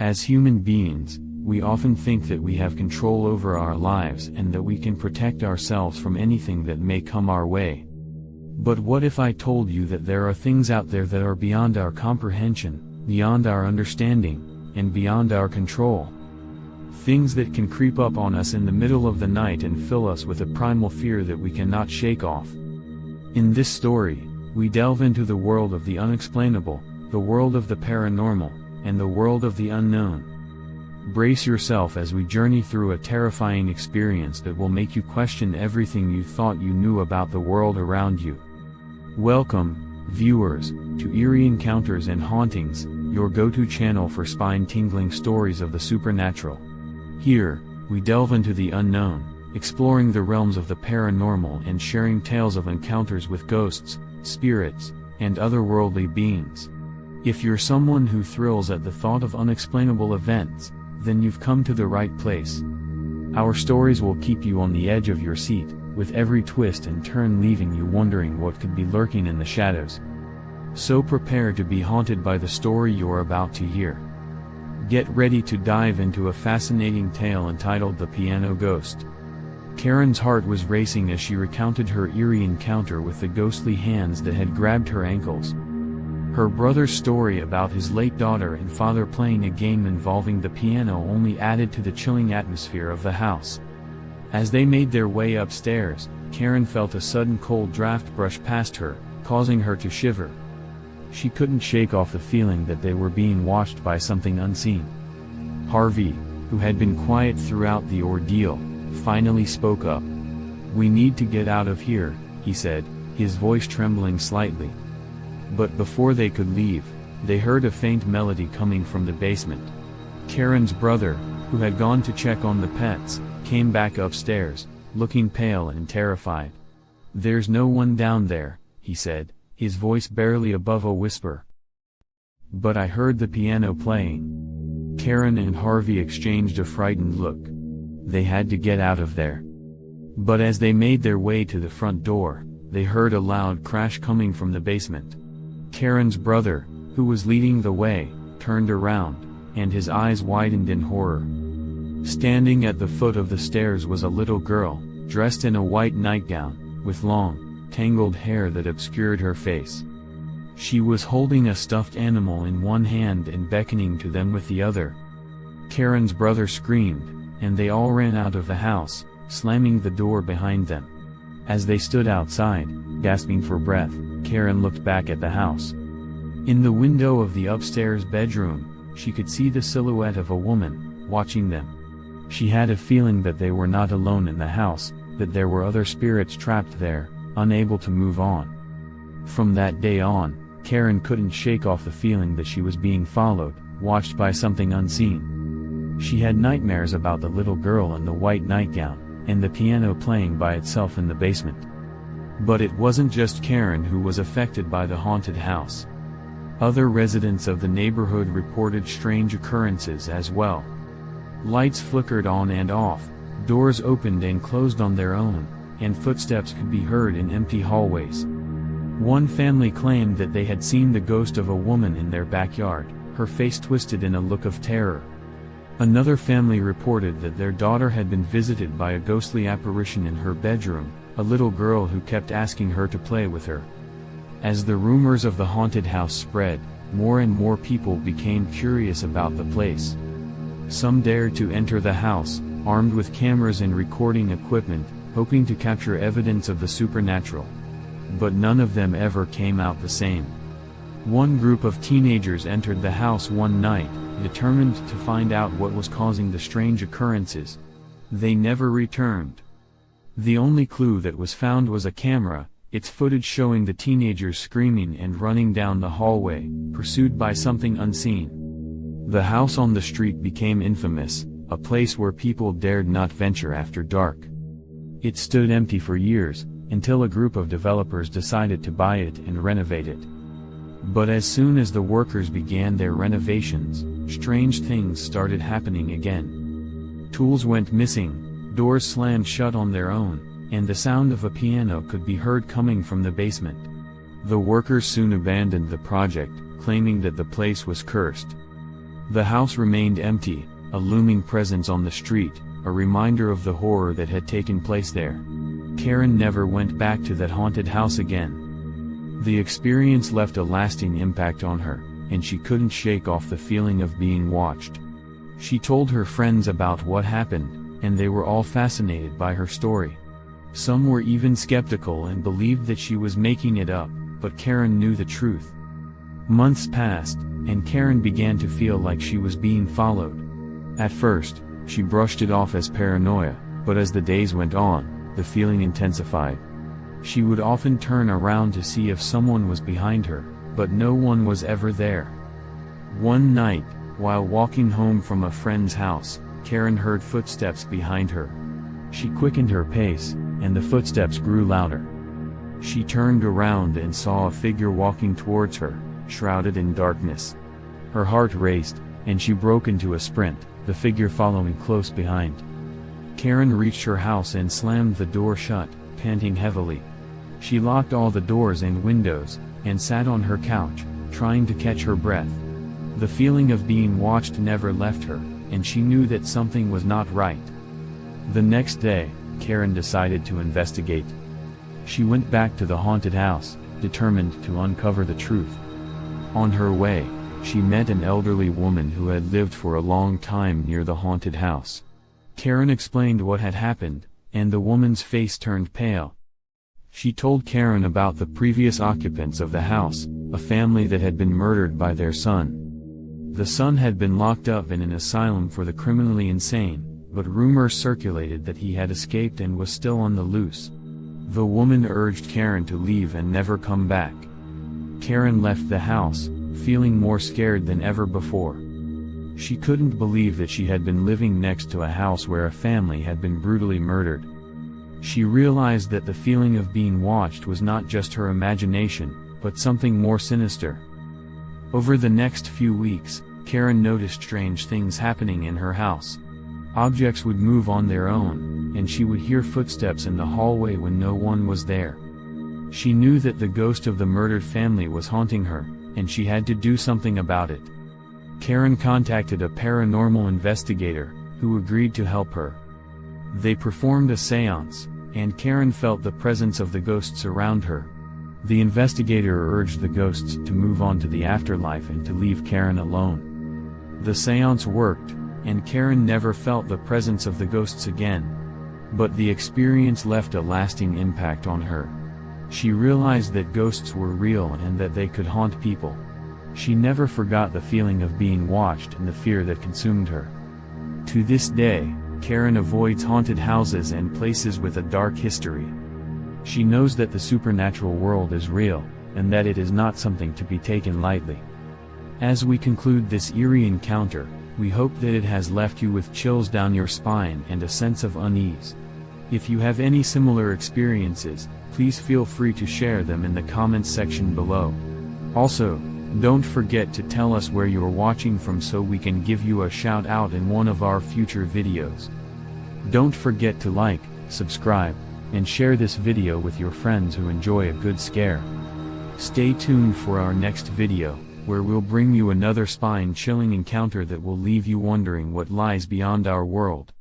As human beings, we often think that we have control over our lives and that we can protect ourselves from anything that may come our way. But what if I told you that there are things out there that are beyond our comprehension, beyond our understanding, and beyond our control? Things that can creep up on us in the middle of the night and fill us with a primal fear that we cannot shake off. In this story, we delve into the world of the unexplainable, the world of the paranormal, and the world of the unknown. Brace yourself as we journey through a terrifying experience that will make you question everything you thought you knew about the world around you. Welcome, viewers, to Eerie Encounters and Hauntings, your go-to channel for spine-tingling stories of the supernatural. Here, we delve into the unknown, exploring the realms of the paranormal and sharing tales of encounters with ghosts, spirits, and otherworldly beings. If you're someone who thrills at the thought of unexplainable events, then you've come to the right place. Our stories will keep you on the edge of your seat, with every twist and turn leaving you wondering what could be lurking in the shadows. So prepare to be haunted by the story you're about to hear. Get ready to dive into a fascinating tale entitled The Piano Ghost. Karen's heart was racing as she recounted her eerie encounter with the ghostly hands that had grabbed her ankles. Her brother's story about his late daughter and father playing a game involving the piano only added to the chilling atmosphere of the house. As they made their way upstairs, Karen felt a sudden cold draft brush past her, causing her to shiver. She couldn't shake off the feeling that they were being watched by something unseen. Harvey, who had been quiet throughout the ordeal, finally spoke up. "We need to get out of here," he said, his voice trembling slightly. But before they could leave, they heard a faint melody coming from the basement. Karen's brother, who had gone to check on the pets, came back upstairs, looking pale and terrified. "There's no one down there," he said, his voice barely above a whisper. "But I heard the piano playing." Karen and Harvey exchanged a frightened look. They had to get out of there. But as they made their way to the front door, they heard a loud crash coming from the basement. Karen's brother, who was leading the way, turned around, and his eyes widened in horror. Standing at the foot of the stairs was a little girl, dressed in a white nightgown, with long, tangled hair that obscured her face. She was holding a stuffed animal in one hand and beckoning to them with the other. Karen's brother screamed, and they all ran out of the house, slamming the door behind them. As they stood outside, gasping for breath, Karen looked back at the house. In the window of the upstairs bedroom, she could see the silhouette of a woman, watching them. She had a feeling that they were not alone in the house, that there were other spirits trapped there, unable to move on. From that day on, Karen couldn't shake off the feeling that she was being followed, watched by something unseen. She had nightmares about the little girl in the white nightgown, and the piano playing by itself in the basement. But it wasn't just Karen who was affected by the haunted house. Other residents of the neighborhood reported strange occurrences as well. Lights flickered on and off, doors opened and closed on their own, and footsteps could be heard in empty hallways. One family claimed that they had seen the ghost of a woman in their backyard, her face twisted in a look of terror. Another family reported that their daughter had been visited by a ghostly apparition in her bedroom, a little girl who kept asking her to play with her. As the rumors of the haunted house spread, more and more people became curious about the place. Some dared to enter the house, armed with cameras and recording equipment, hoping to capture evidence of the supernatural. But none of them ever came out the same. One group of teenagers entered the house one night, determined to find out what was causing the strange occurrences. They never returned. The only clue that was found was a camera, its footage showing the teenagers screaming and running down the hallway, pursued by something unseen. The house on the street became infamous, a place where people dared not venture after dark. It stood empty for years, until a group of developers decided to buy it and renovate it. But as soon as the workers began their renovations, strange things started happening again. Tools went missing, doors slammed shut on their own, and the sound of a piano could be heard coming from the basement. The workers soon abandoned the project, claiming that the place was cursed. The house remained empty, a looming presence on the street, a reminder of the horror that had taken place there. Karen never went back to that haunted house again. The experience left a lasting impact on her, and she couldn't shake off the feeling of being watched. She told her friends about what happened, and they were all fascinated by her story. Some were even skeptical and believed that she was making it up, but Karen knew the truth. Months passed, and Karen began to feel like she was being followed. At first, she brushed it off as paranoia, but as the days went on, the feeling intensified. She would often turn around to see if someone was behind her, but no one was ever there. One night, while walking home from a friend's house, Karen heard footsteps behind her. She quickened her pace, and the footsteps grew louder. She turned around and saw a figure walking towards her, shrouded in darkness. Her heart raced, and she broke into a sprint, the figure following close behind. Karen reached her house and slammed the door shut, panting heavily. She locked all the doors and windows, and sat on her couch, trying to catch her breath. The feeling of being watched never left her, and she knew that something was not right. The next day, Karen decided to investigate. She went back to the haunted house, determined to uncover the truth. On her way, she met an elderly woman who had lived for a long time near the haunted house. Karen explained what had happened, and the woman's face turned pale. She told Karen about the previous occupants of the house, a family that had been murdered by their son. The son had been locked up in an asylum for the criminally insane, but rumors circulated that he had escaped and was still on the loose. The woman urged Karen to leave and never come back. Karen left the house, feeling more scared than ever before. She couldn't believe that she had been living next to a house where a family had been brutally murdered. She realized that the feeling of being watched was not just her imagination, but something more sinister. Over the next few weeks, Karen noticed strange things happening in her house. Objects would move on their own, and she would hear footsteps in the hallway when no one was there. She knew that the ghost of the murdered family was haunting her, and she had to do something about it. Karen contacted a paranormal investigator, who agreed to help her. They performed a seance, and Karen felt the presence of the ghosts around her. The investigator urged the ghosts to move on to the afterlife and to leave Karen alone. The seance worked, and Karen never felt the presence of the ghosts again. But the experience left a lasting impact on her. She realized that ghosts were real and that they could haunt people. She never forgot the feeling of being watched and the fear that consumed her. To this day, Karen avoids haunted houses and places with a dark history. She knows that the supernatural world is real, and that it is not something to be taken lightly. As we conclude this eerie encounter, we hope that it has left you with chills down your spine and a sense of unease. If you have any similar experiences, please feel free to share them in the comments section below. Also, don't forget to tell us where you're watching from so we can give you a shout out in one of our future videos. Don't forget to like, subscribe, and share this video with your friends who enjoy a good scare. Stay tuned for our next video, where we'll bring you another spine-chilling encounter that will leave you wondering what lies beyond our world.